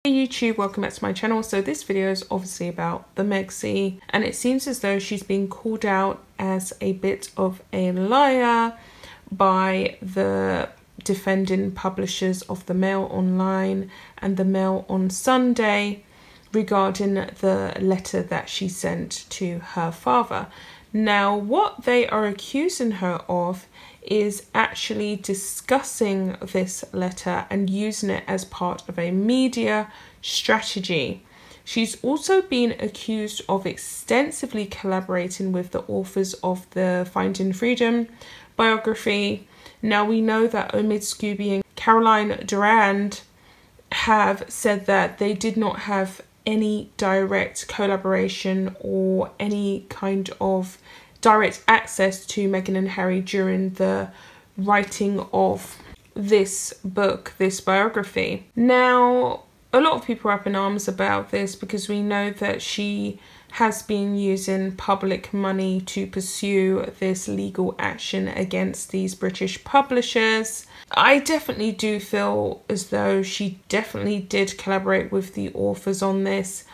Hey YouTube, welcome back to my channel. So this video is obviously about the Meghan, and it seems as though she's been called out as a bit of a liar by the defending publishers of the Mail Online and the Mail on Sunday regarding the letter that she sent to her father. Now, what they are accusing her of is actually discussing this letter and using it as part of a media strategy. She's also been accused of extensively collaborating with the authors of the Finding Freedom biography. Now, we know that Omid Scooby and Caroline Durand have said that they did not have any direct collaboration or any kind of direct access to Meghan and Harry during the writing of this book, this biography. Now, a lot of people are up in arms about this because we know that she has been using public money to pursue this legal action against these British publishers. I definitely do feel as though she definitely did collaborate with the authors on this.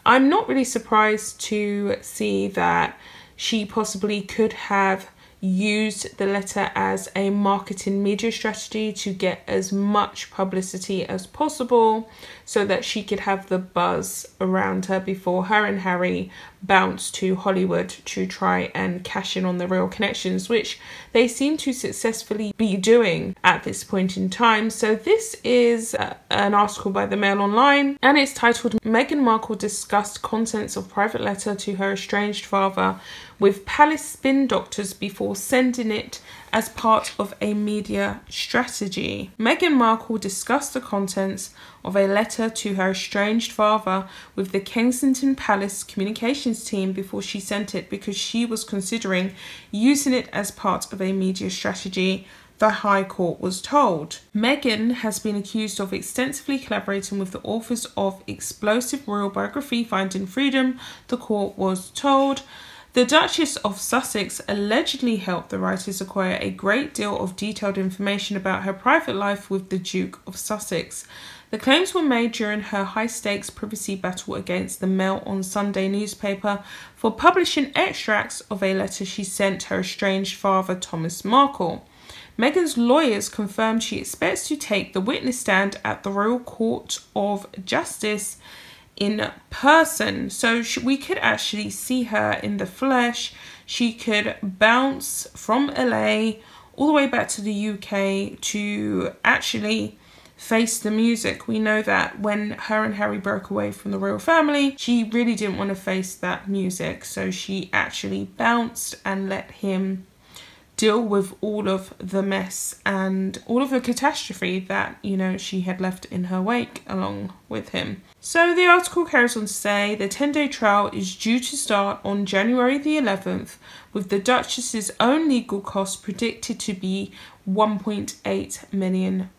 I'm not really surprised to see that she possibly could have used the letter as a marketing media strategy to get as much publicity as possible so that she could have the buzz around her before her and Harry bounce to Hollywood to try and cash in on the real connections, which they seem to successfully be doing at this point in time. So this is an article by the Mail Online, and it's titled "Meghan Markle discussed contents of private letter to her estranged father with palace spin doctors before sending it as part of a media strategy." Meghan Markle discussed the contents of a letter to her estranged father with the Kensington Palace communications team before she sent it because she was considering using it as part of a media strategy, the High Court was told. Meghan has been accused of extensively collaborating with the authors of explosive royal biography Finding Freedom, the court was told. The Duchess of Sussex allegedly helped the writers acquire a great deal of detailed information about her private life with the Duke of Sussex. The claims were made during her high-stakes privacy battle against the Mail on Sunday newspaper for publishing extracts of a letter she sent her estranged father, Thomas Markle. Meghan's lawyers confirmed she expects to take the witness stand at the Royal Court of Justice in person, so we could actually see her in the flesh. She could bounce from LA all the way back to the UK to actually face the music. We know that when her and Harry broke away from the royal family, she really didn't want to face that music, so she actually bounced and let him deal with all of the mess and all of the catastrophe that, you know, she had left in her wake along with him. So the article carries on to say the 10-day trial is due to start on January the 11th, with the Duchess's own legal costs predicted to be £1.8 million.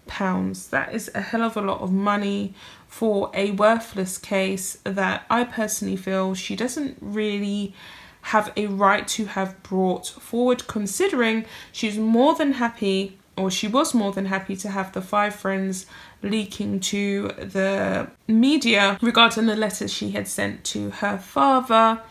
That is a hell of a lot of money for a worthless case that I personally feel she doesn't really have a right to have brought forward, considering she's more than happy, or she was more than happy, to have the 5 friends leaking to the media regarding the letters she had sent to her father.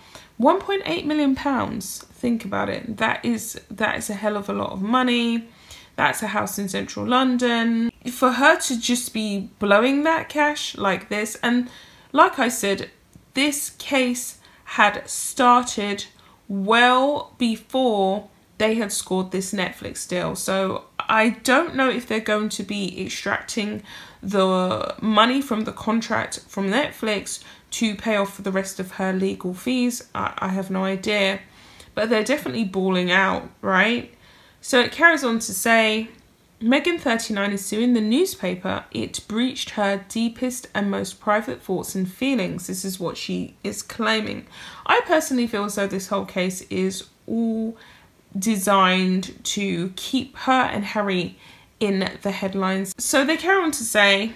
£1.8 million. Think about it. That is a hell of a lot of money. That's a house in central London. For her to just be blowing that cash like this, and like I said, this case had started well before they had scored this Netflix deal. So I don't know if they're going to be extracting the money from the contract from Netflix to pay off for the rest of her legal fees. I have no idea, but they're definitely balling out, right? So it carries on to say, Meghan, 39, is suing the newspaper. It breached her deepest and most private thoughts and feelings. This is what she is claiming. I personally feel as though this whole case is all designed to keep her and Harry in the headlines. So they carry on to say,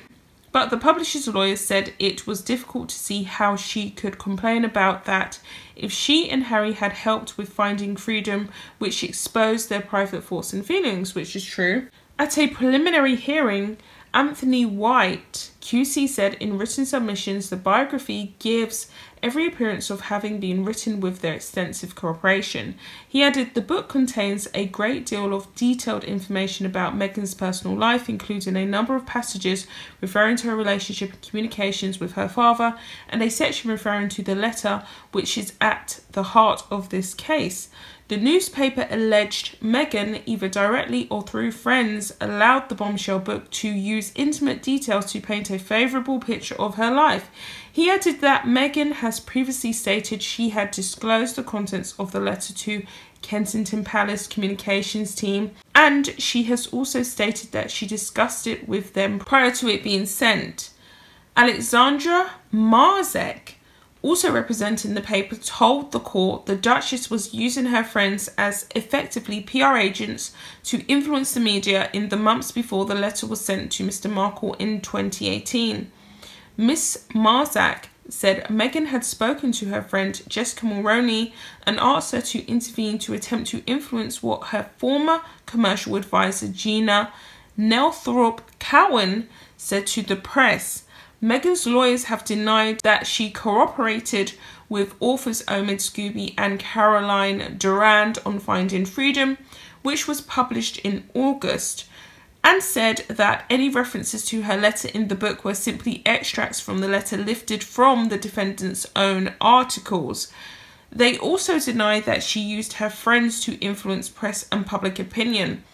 but the publisher's lawyers said it was difficult to see how she could complain about that if she and Harry had helped with Finding Freedom, which exposed their private thoughts and feelings, which is true. At a preliminary hearing, Anthony White QC said in written submissions the biography gives every appearance of having been written with their extensive cooperation. He added, the book contains a great deal of detailed information about Meghan's personal life, including a number of passages referring to her relationship and communications with her father, and a section referring to the letter which is at the heart of this case. The newspaper alleged Meghan, either directly or through friends, allowed the bombshell book to use intimate details to paint a favourable picture of her life. He added that Meghan has previously stated she had disclosed the contents of the letter to Kensington Palace communications team, and she has also stated that she discussed it with them prior to it being sent. Alexandra Marzek, also representing the paper, told the court the Duchess was using her friends as effectively PR agents to influence the media in the months before the letter was sent to Mr. Markle in 2018. Miss Marzak said Meghan had spoken to her friend Jessica Mulroney and asked her to intervene to attempt to influence what her former commercial advisor Gina Nelthorpe Cowan said to the press. Meghan's lawyers have denied that she cooperated with authors Omid Scobie and Caroline Durand on Finding Freedom, which was published in August, and said that any references to her letter in the book were simply extracts from the letter lifted from the defendant's own articles. They also denied that she used her friends to influence press and public opinion.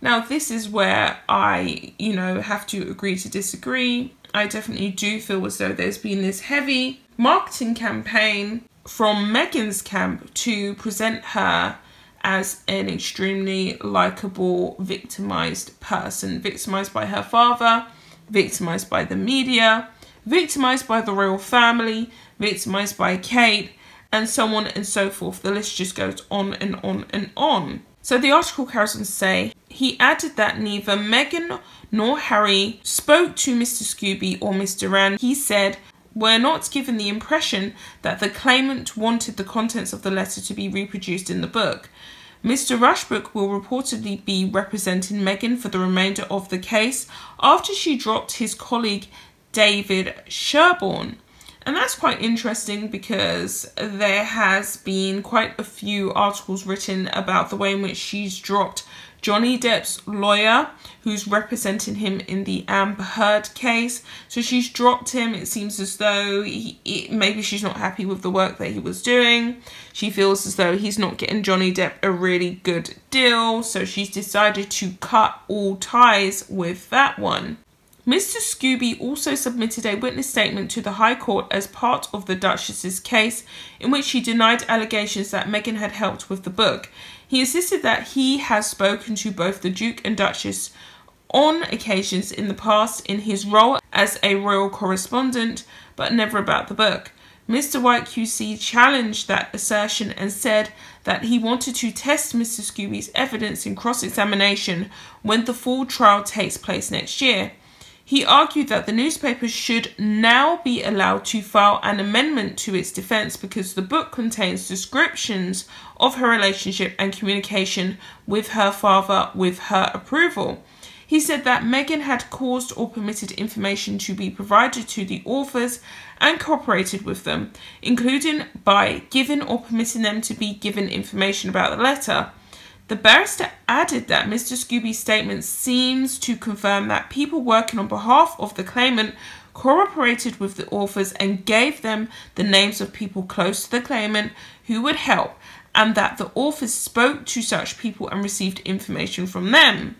Now, this is where I, have to agree to disagree. I definitely do feel as though there's been this heavy marketing campaign from Meghan's camp to present her as an extremely likeable, victimised person. Victimised by her father, victimised by the media, victimised by the royal family, victimised by Kate, and so on and so forth. The list just goes on and on and on. So the article carries on to say, he added that neither Meghan nor Harry spoke to Mr. Scobie or Miss Durand. He said, we're not given the impression that the claimant wanted the contents of the letter to be reproduced in the book. Mr. Rushbrook will reportedly be representing Meghan for the remainder of the case after she dropped his colleague David Sherborne. And that's quite interesting because there has been quite a few articles written about the way in which she's dropped Johnny Depp's lawyer, who's representing him in the Amber Heard case. So she's dropped him. It seems as though maybe she's not happy with the work that he was doing. She feels as though he's not getting Johnny Depp a really good deal. So she's decided to cut all ties with that one. Mr. Scobie also submitted a witness statement to the High Court as part of the Duchess's case, in which he denied allegations that Meghan had helped with the book. He insisted that he has spoken to both the Duke and Duchess on occasions in the past in his role as a royal correspondent, but never about the book. Mr. White QC challenged that assertion and said that he wanted to test Mr. Scobie's evidence in cross-examination when the full trial takes place next year. He argued that the newspaper should now be allowed to file an amendment to its defence because the book contains descriptions of her relationship and communication with her father with her approval. He said that Meghan had caused or permitted information to be provided to the authors and cooperated with them, including by giving or permitting them to be given information about the letter. The barrister added that Mr. Scobie's statement seems to confirm that people working on behalf of the claimant cooperated with the authors and gave them the names of people close to the claimant who would help, and that the authors spoke to such people and received information from them.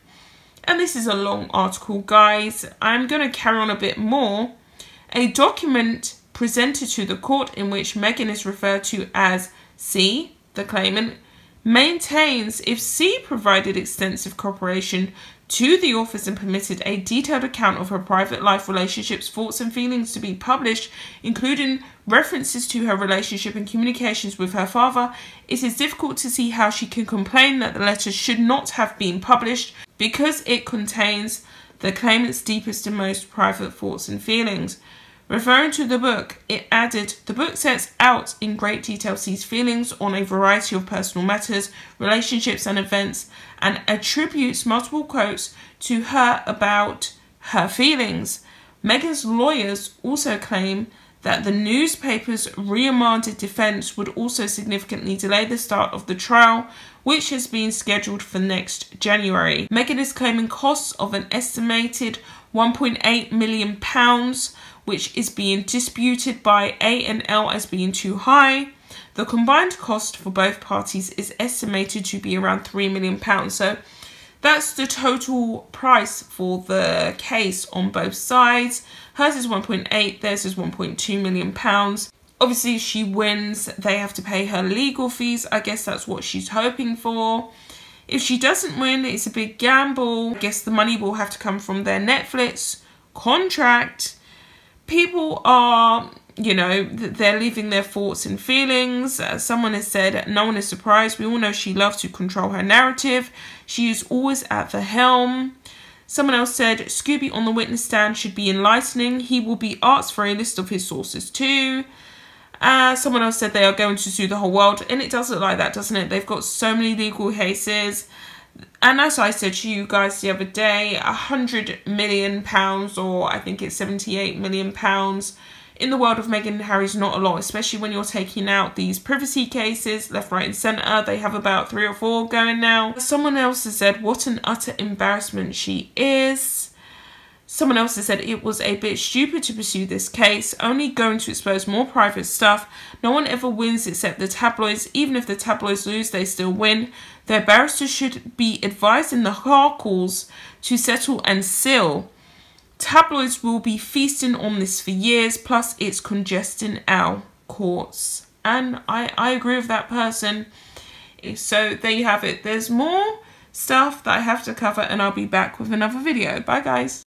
And this is a long article, guys. I'm going to carry on a bit more. A document presented to the court in which Meghan is referred to as C, the claimant, maintains if C provided extensive cooperation to the authors and permitted a detailed account of her private life, relationships, thoughts and feelings to be published, including references to her relationship and communications with her father, it is difficult to see how she can complain that the letter should not have been published because it contains the claimant's deepest and most private thoughts and feelings. Referring to the book, it added, the book sets out in great detail C's feelings on a variety of personal matters, relationships and events, and attributes multiple quotes to her about her feelings. Meghan's lawyers also claim that the newspaper's remanded defence would also significantly delay the start of the trial, which has been scheduled for next January. Meghan is claiming costs of an estimated £1.8 million, which is being disputed by A&L as being too high. The combined cost for both parties is estimated to be around £3 million. So that's the total price for the case on both sides. Hers is 1.8, theirs is 1.2 million pounds. Obviously, if she wins, they have to pay her legal fees. I guess that's what she's hoping for. If she doesn't win, it's a big gamble. I guess the money will have to come from their Netflix contract. People are, you know, they're leaving their thoughts and feelings. Someone has said, no one is surprised. We all know she loves to control her narrative. She is always at the helm. Someone else said, Scooby on the witness stand should be enlightening. He will be asked for a list of his sources too. Someone else said they are going to sue the whole world. And it does look like that, doesn't it? They've got so many legal cases. And as I said to you guys the other day, £100 million, or I think it's £78 million, in the world of Meghan and Harry is not a lot, especially when you're taking out these privacy cases left, right and centre. They have about 3 or 4 going now. Someone else has said what an utter embarrassment she is. Someone else has said it was a bit stupid to pursue this case, only going to expose more private stuff. No one ever wins except the tabloids. Even if the tabloids lose, they still win. Their barristers should be advised in the car calls to settle and seal. Tabloids will be feasting on this for years, plus it's congesting our courts. And I agree with that person. So there you have it. There's more stuff that I have to cover and I'll be back with another video. Bye guys.